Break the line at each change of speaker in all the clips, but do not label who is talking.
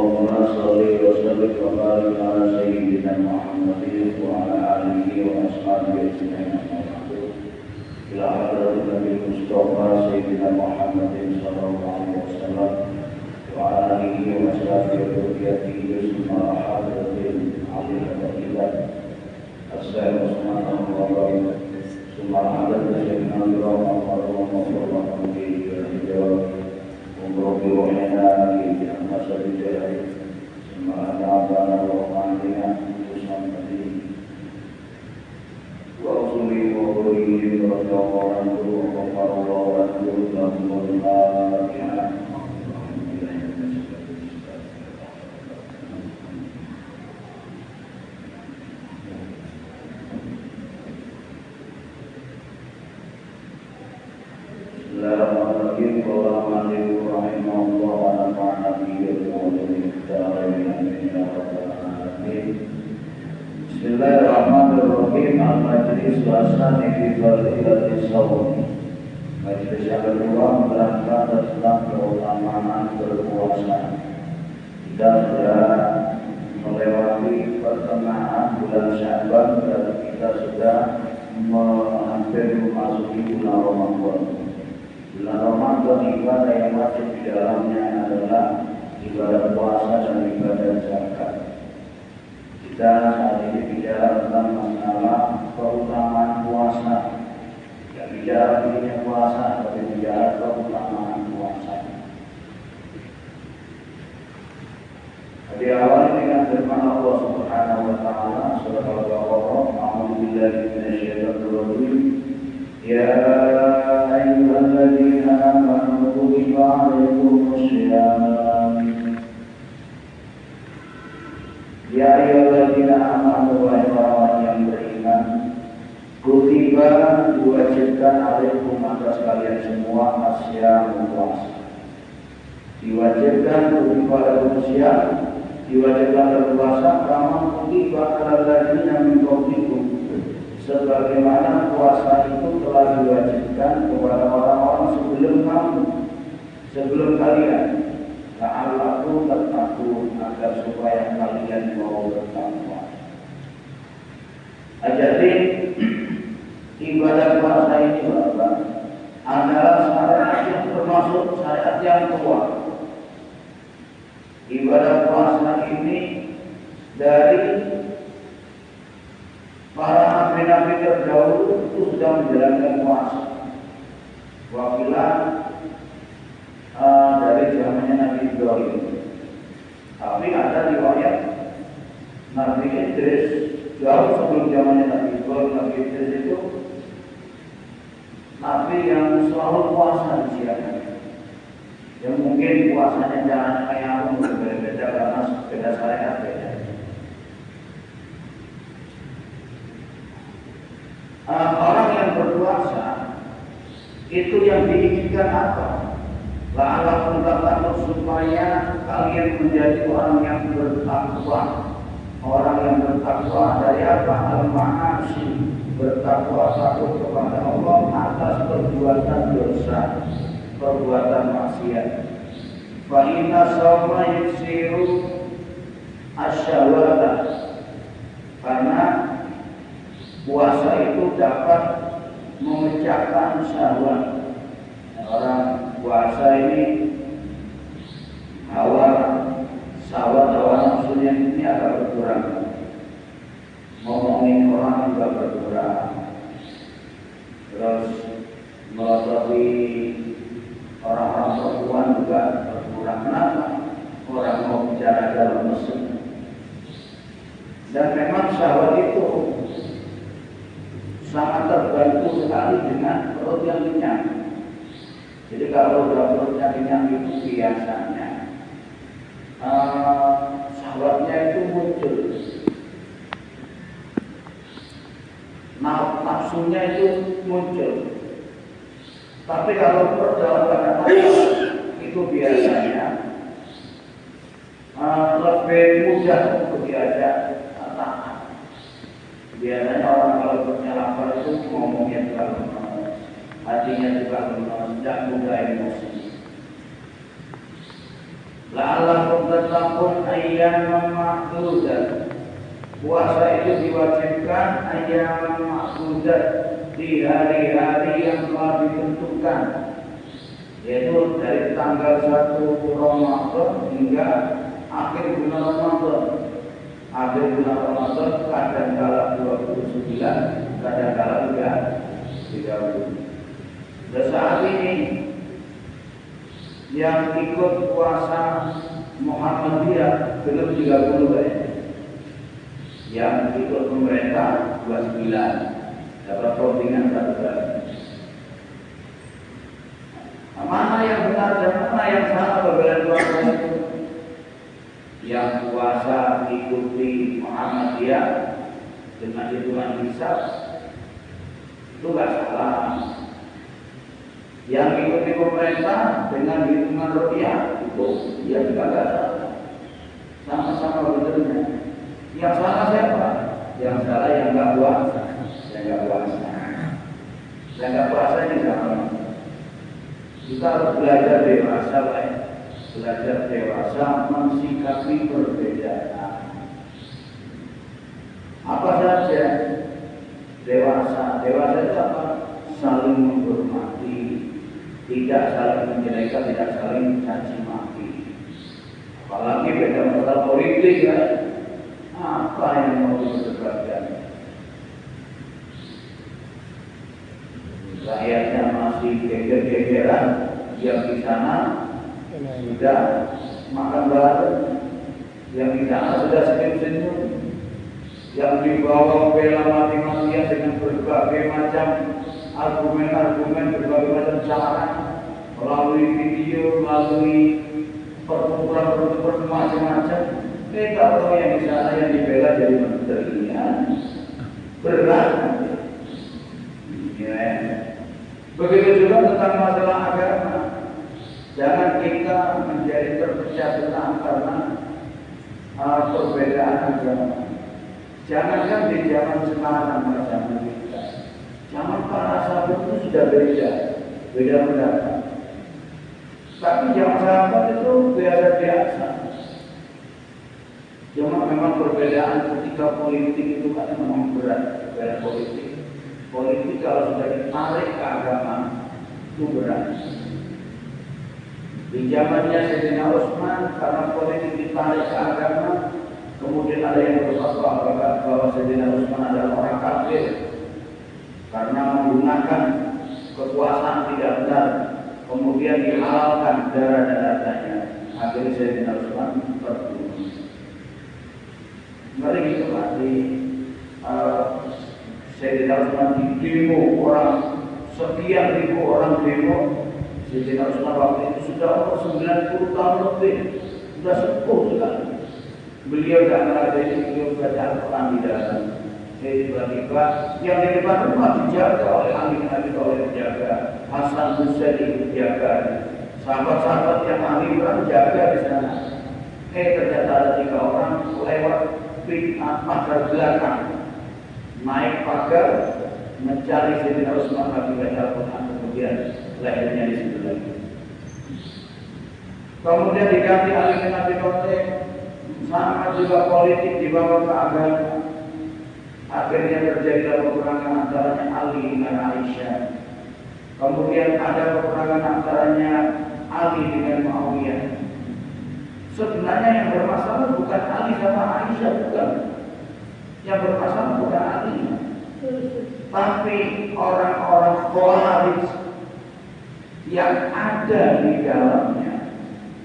اللهم صل وسلم وبارك على سيدنا محمد وعلى آله وأصحابه أجمعين. إلى حضرة النبي المصطفى سيدنا محمد صلى الله عليه وسلم وعلى آله وأصحابه وذريته ثم حضرة العلي الفضيلة السيد عثمان الغفاري ثم حضرة سيدنا الكرام صلى الله عليه وسلم ومربي روحنا في المسجد الجليل ثم أدعانا وقعنا خصوصا الدين وأصلي وأولي رضي الله عنه وغفر الله عنه لهم والفاتحة. Bismillahirrahmanirrahim. Al-Majlis Wasani fi Fadilatis Shaum. Majlis yang kedua menerangkan tentang keutamaan berpuasa. Kita sudah melewati pertengahan bulan Sya'ban dan kita sudah hampir memasuki bulan Ramadan. Bulan Ramadan ibadah yang wajib di dalamnya adalah ibadah puasa dan ibadah zakat. Kita saat ini bicara tentang masalah keutamaan puasa. Tidak bicara dirinya puasa, tapi bicara keutamaan puasa. Di awal dengan firman Allah Subhanahu wa taala surah Al-Baqarah, A'udzubillahi minasyaitonir rajim. Ya ayyuhalladzina amanu kutiba 'alaikumussyiyam. Ya ayyuhalladzina amanu wahai orang yang beriman, kutiba diwajibkan alaikum atas kalian semua asyam puasa. Diwajibkan kutiba alaikum diwajibkan berpuasa kama kutiba alal ladzina min qablikum, sebagaimana puasa itu telah diwajibkan kepada orang-orang sebelum kamu, sebelum kalian. La'allakum tattaqun, agar supaya kalian mau bertakwa. Jadi ibadah puasa ini Bapak adalah syariat yang termasuk syariat yang tua. Ibadah puasa ini dari para nabi-nabi terdahulu itu sudah menjalankan puasa. Wakilah dari zamannya Nabi Ibrahim. Tapi ada riwayat Nabi Idris jauh sebelum zamannya Nabi Ibrahim. Nabi Idris itu Nabi yang selalu puasa di siang. Yang mungkin puasanya jangan kayak aku berbeda karena beda syariat beda. Orang yang berpuasa itu yang diinginkan apa? La'allakum tattaqun, supaya kalian menjadi orang yang bertakwa. Orang yang bertakwa dari apa? Al-ma'asi, bertakwa takut kepada Allah atas perbuatan dosa, perbuatan maksiat. Fa inna sawma yusiru asyawata, karena puasa itu dapat memecahkan syahwat. Orang puasa ini hawa nafsunya ini agak berkurang. Ngomongin orang juga berkurang. Terus melotohi orang-orang perempuan juga berkurang. Kenapa? Orang mau bicara dalam mesin. Dan memang syahwat itu sangat terbantu sekali dengan perut yang kenyang. Jadi kalau perutnya kenyang itu biasanya syahwatnya itu muncul, nafsunya itu muncul. Tapi kalau perut dalam keadaan itu biasanya lebih mudah untuk diajak tahan. Biasanya orang kalau perutnya lapar itu ngomongnya juga lemas, hatinya juga lemas, tidak mudah emosi. Lah la'allakum tattaqun ayyaman ma'dudat. Puasa itu diwajibkan ayyaman ma'dudat, di hari-hari yang telah ditentukan, yaitu dari tanggal 1 Ramadan hingga akhir bulan Ramadan. Akhir bulan Ramadan kadang-kala 29, kadang-kala juga 30. Dan saat ini yang ikut puasa Muhammadiyah belum 30 ya. Yang ikut pemerintah 29, dapat votingan 1 kali. Mana yang benar dan mana yang salah perbedaan puasa itu? Yang puasa ikuti Muhammadiyah dengan hitungan hisab itu nggak salah. Yang ikuti pemerintah dengan hitungan rupiah itu dia juga nggak salah. Sama-sama benarnya. Yang salah siapa? Yang salah yang nggak puasa. Yang nggak puasa. Yang nggak puasa ini sama. Kita harus belajar dewasa, baik. Belajar dewasa mensikapi perbedaan. Apa saja dewasa? Dewasa itu apa? Saling menghormati, tidak saling menjelekan, tidak saling caci maki. Apalagi beda masalah politik ya. Apa yang mau diperdebatkan? Rakyatnya masih geger-gegeran, yang di sana sudah makan bareng, yang di sana sudah senyum-senyum, yang dibawa bela mati-matian dengan berbagai macam argumen-argumen, berbagai macam cara, melalui video, melalui perkumpulan macam-macam. Kita tahu yang di sana yang dibela jadi menterinya berat. Ya. Begitu juga tentang masalah agama. Jangan kita menjadi terpecah belah karena perbedaan agama. Jangankan di zaman sekarang, zaman kita, zaman para sahabat itu sudah beda pendapat. Tapi zaman sahabat itu biasa-biasa. Cuma memang perbedaan ketika politik itu kan memang berat, berat politik. Politik kalau sudah ditarik ke agama itu berat. Di zamannya Sayyidina Utsman karena politik ditarik ke agama, kemudian ada yang berfatwa bahwa Sayyidina Utsman adalah orang kafir karena menggunakan kekuasaan tidak benar, kemudian dihalalkan darah dan hartanya. Akhirnya Sayyidina Utsman terbunuh. Mari gitu Pak, di Sayyidina Utsman di demo orang sekian ribu orang demo. Sayyidina Utsman waktu itu sudah umur 90 tahun lebih, sudah sepuh sekali. Beliau tidak meladeni, beliau baca Al-Quran di dalam. Tiba-tiba yang di depan rumah dijaga oleh ahli-ahli, oleh dijaga Hasan Husaini dijaga, sahabat-sahabat yang ahli Quran jaga di sana. Ternyata ada 3 orang lewat pagar belakang, naik pagar mencari Sayyidina Utsman lagi baca Al-Quran, kemudian lehernya di situ lagi. Kemudian diganti Ali bin Abi Thalib, sama juga politik dibawa ke agama. Akhirnya terjadi peperangan antaranya Ali dengan Aisyah. Kemudian ada peperangan antaranya Ali dengan Muawiyah. Sebenarnya yang bermasalah bukan Ali sama Aisyah, bukan. Yang bermasalah bukan Ali, tapi orang-orang Khawarij yang ada di dalamnya,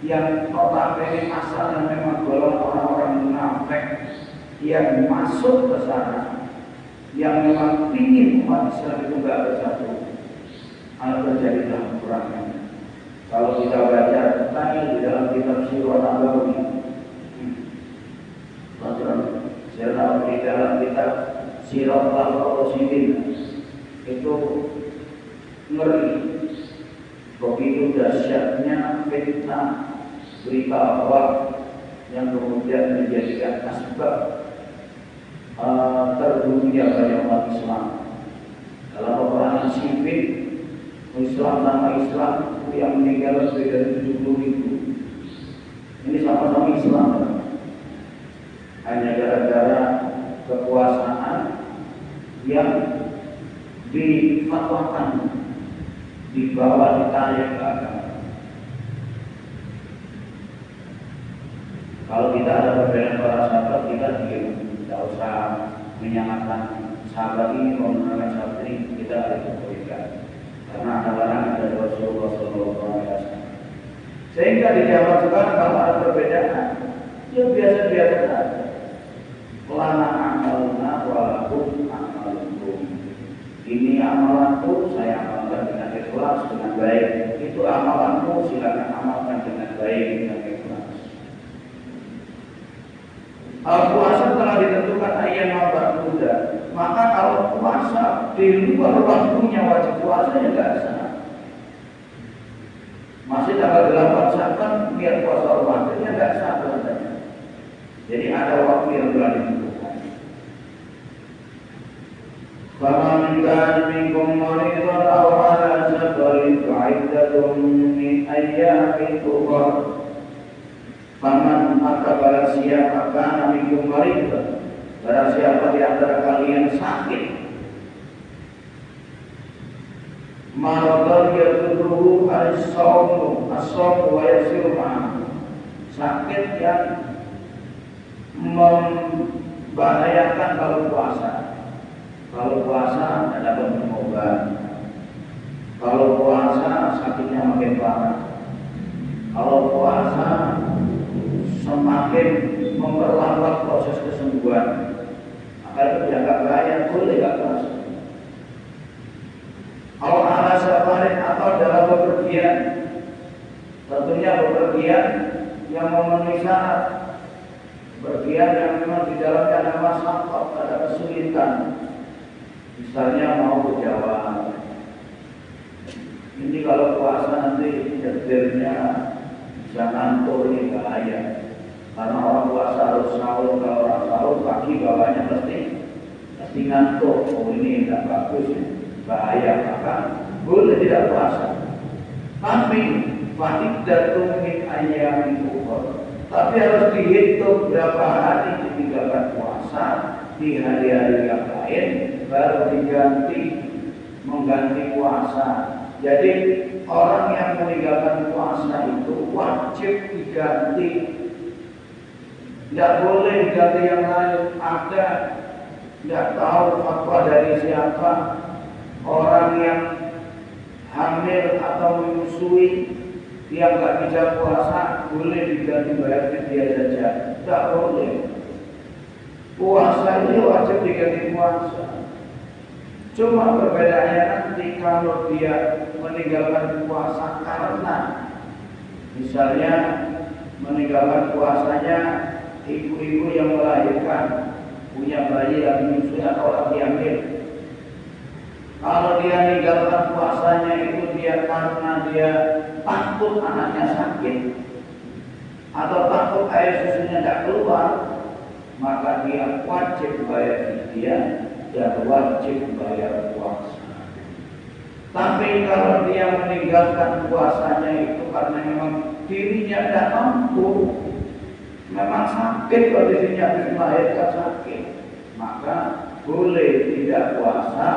yang notabene asalnya memang golongan orang-orang munafik yang masuk ke sana, yang memang ingin umat Islam itu enggak bersatu. Terjadilah peperangan. Kalau kita baca tentang di dalam kitab Sirah Nabawi, di dalam kitab Sirah Al-Rasyidin itu ngeri. Begitu dahsyatnya fitnah berita hoax yang kemudian menjadikan asbab terbunuhnya banyak umat Islam. Dalam peperangan sipil, Islam sama Islam yang meninggal lebih dari 70.000. Ini sama-sama Islam. Hanya gara-gara kekuasaan yang difatwakan, dibawa ditarik ke agama. Kalau kita ada perbedaan para sahabat, kita tidak usah menyamakan sahabat ini menggunakan sahabat ini, kita harus berbeda. Karena ada larangan dari Rasulullah SAW. Sehingga di zaman sekarang kalau ada perbedaan, ya biasa-biasa saja. Lana amalna walakum amalukum. Ini amalanku, saya amalkan dengan ikhlas, dengan baik. Itu amalanku, silakan amalkan dengan baik, dengan ikhlas. Puasa telah ditentukan ayat muda. Maka kalau puasa di luar waktunya wajib puasa ya nggak sah. Masih tanggal 8 Sya'ban biar puasa Ramadan ya nggak sah puasanya. Jadi ada waktu yang telah ditentukan. Faman kana minkum maridan aw ala safarin fa'iddatun min ayyamin ukhra. Faman maka barang siapa kana minkum maridan, barang siapa di antara kalian sakit, maradhan yadurruhu as-sawmu wa yasiru ma'ahu, sakit yang membahayakan kalau puasa. Kalau puasa tidak dapat minum obat. Kalau puasa sakitnya makin parah. Kalau puasa semakin memperlambat proses kesembuhan. Maka itu jaga gaya, boleh gak puasa. Kalau ala safarin atau dalam bepergian, tentunya bepergian yang memenuhi syarat. Bepergian yang memang di dalamnya ada masalah, ada kesulitan. Misalnya mau ke Jawa. Ini kalau puasa nanti nyetirnya bisa ngantuk, ini bahaya. Karena orang puasa harus sahur, kalau orang sahur pagi bawahnya pasti ngantuk. Oh ini tidak bagus, bahaya. Maka boleh tidak puasa. Tapi fa'iddatun min ayyamin ukhra. Tapi harus dihitung berapa hari ditinggalkan puasa di hari-hari yang lain baru mengganti puasa. Jadi orang yang meninggalkan puasa itu wajib diganti. Tidak boleh diganti yang lain. Ada tidak tahu fatwa dari siapa, orang yang hamil atau menyusui yang nggak bisa puasa boleh diganti bayar fidyah saja. Tidak boleh. Puasa ini wajib diganti puasa. Cuma perbedaannya nanti kalau dia meninggalkan puasa karena misalnya meninggalkan puasanya ibu-ibu yang melahirkan, punya bayi lagi menyusui atau lagi hamil. Kalau dia meninggalkan puasanya itu dia karena dia takut anaknya sakit atau takut air susunya tidak keluar, maka dia wajib bayar fidyah dan wajib bayar puasa. Tapi kalau dia meninggalkan puasanya itu karena memang dirinya tidak mampu, memang sakit kondisinya habis melahirkan sakit, maka boleh tidak puasa.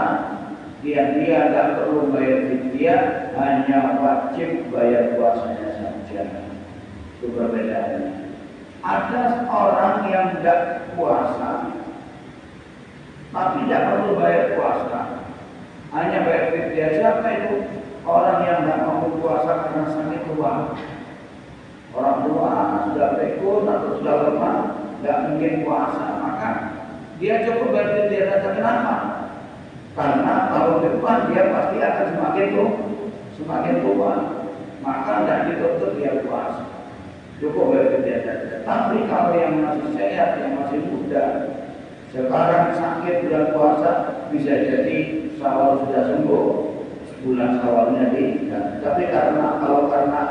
Dia tidak perlu bayar fidyah, hanya wajib bayar puasanya saja. Itu perbedaannya. Ada orang yang tidak puasa tapi tidak perlu bayar puasa, hanya bayar fidyah. Siapa itu? Orang yang tidak mau puasa karena sakit tua. Orang tua sudah pikun atau sudah lemah, tidak mungkin puasa, maka dia cukup bayar fidyah saja. Kenapa? Karena tahun depan dia pasti akan semakin tua, maka tidak dituntut dia puasa. Cukup bayar fidyah saja. Tapi kalau yang masih sehat, yang masih muda, sekarang sakit bulan puasa, bisa jadi Syawal sudah sembuh, bulan Syawalnya diganti. Tapi kalau karena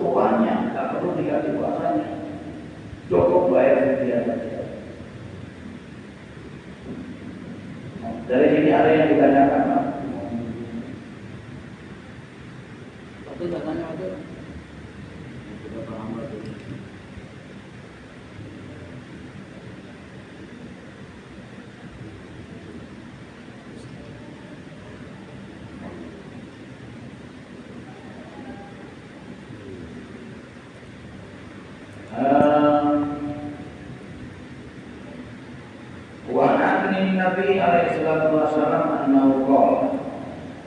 tuanya tidak perlu diganti puasanya, cukup bayar fidyah saja. Dari sini ada yang ditanyakan, Pak. Tapi katanya ada sudah terlambat. anin Nabi alaihi salatu wasallam annahu qala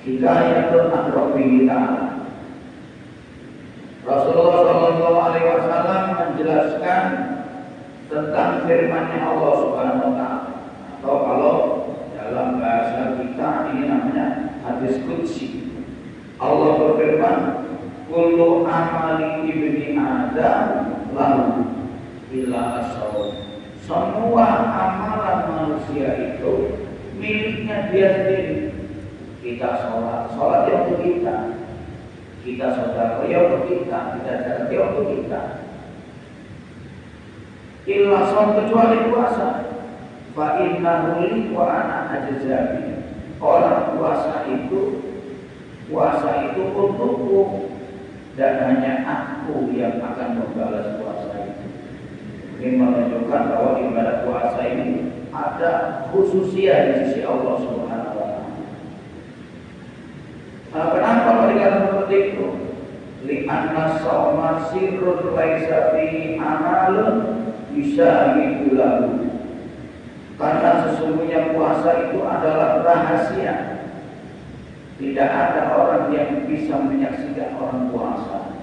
hikayatun an Rabbihi ta'ala. Rasulullah sallallahu alaihi wasallam menjelaskan tentang firman-Nya Allah Subhanahu wa taala, atau kalau dalam bahasa kita ini namanya hadis qudsi. Allah berfirman, kullu amali ibni Adam lahu illa as-shaum. Semua amalan manusia itu miliknya dia sendiri. Kita sholat ya untuk kita. Kita sedekah ya untuk kita. Kita zakat ya untuk kita. Illa shaum, kecuali puasa. Fa innahu li wa ana ajzabi. Orang puasa itu untukku dan hanya aku yang akan membalas puasa itu. Ini menunjukkan bahwa ibadah puasa ini ada khususnya di sisi Allah Subhanahu wa taala. Kenapa mereka seperti itu? Li'anna shauma sirrun laisa fihi amalun yushahidu lahu. Karena sesungguhnya puasa itu adalah rahasia. Tidak ada orang yang bisa menyaksikan orang puasa.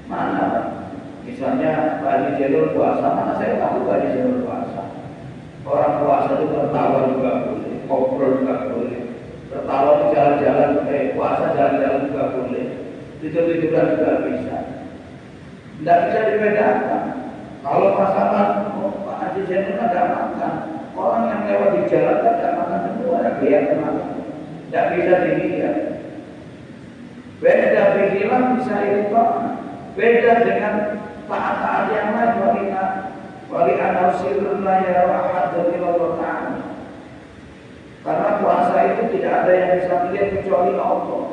Mana? Misalnya Pak Haji Jalur puasa, mana saya tahu Pak Haji Jalur puasa. Orang puasa itu tertawa juga boleh, ngobrol juga boleh, tertawa di jalan-jalan, puasa jalan-jalan juga boleh, tidur-tiduran juga bisa. Tidak bisa dibedakan. Kalau pasangan Pak Haji Jalur ada makan, orang yang lewat di jalan ada makan semua, ada kelihatan makan. Tidak bisa dilihat. Beda pikiran bisa itu. Beda dengan taat-taat yang lain. Wali anasirun la yarahad dari Allah Ta'ala. Karena puasa itu tidak ada yang bisa melihat kecuali Allah.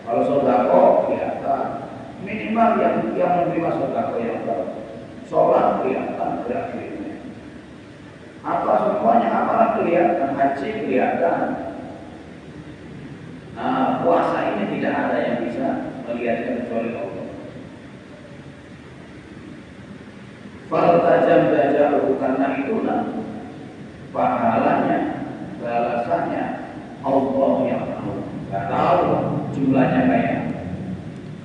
Kalau sedekah kelihatan. Minimal yang menerima sedekah yang baik. Sholat kelihatan gerak-geriknya. Apa semuanya amalan kelihatan, haji kelihatan. Nah, puasa ini tidak ada yang bisa melihatnya kecuali Allah. Faltajam dajaru, karena itulah pahalanya, balasannya Allah yang tahu. Gak tahu jumlahnya kayak.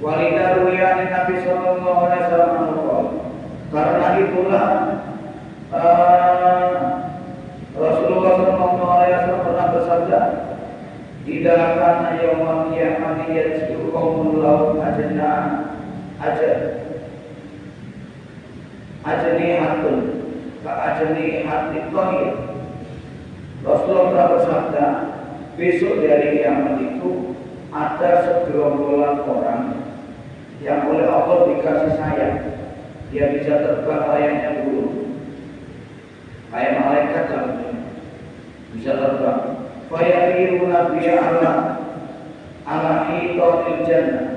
Walidaruyani Nabi Sallallahu Alaihi Wasallam. Karena itulah Rasulullah Sallallahu Alaihi Wasallam pernah bersabda, tidak akan yaumul qiyamah yaj'u qaumul lahum ajnihatun ka ajnihati tayr. Rasulullah telah bersabda, besok dari kiamat itu ada segerombolan orang yang oleh Allah dikasih sayap. Dia bisa terbang layaknya burung, kayak malaikat dalamnya, bisa terbang. Fayaqiruna biya ala hitotil jannah.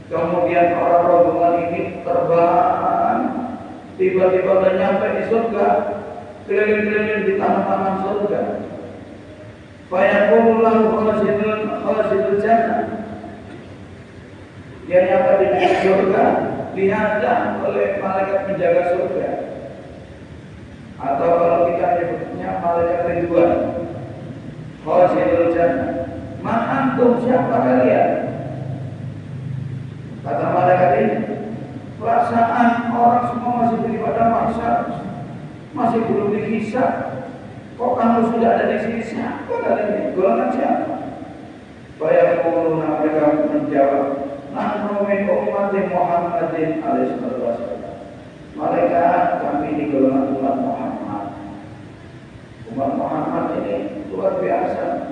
Kemudian orang rombongan ini terbang, tiba-tiba sudah nyampe di surga, keliling-keliling di taman-taman surga. Fayaqulullahu khazinul jannah. Dia nyampe di surga, dihadang oleh malaikat penjaga surga, atau kalau kita menyebutnya malaikat ridwan. Khazinul jannah. Man antum, siapa kalian? Kata malaikat ini, perasaan orang semua masih beribadah mahsyar, masih belum dihisab. Kok kamu sudah ada di sini? Siapa kalian ini? Golongan siapa? Fayaquluna, mereka menjawab, nahnu min ummati Muhammadin alaihi wasallam. Malaikat, kami di golongan umat Muhammad. Umat Muhammad ini luar biasa.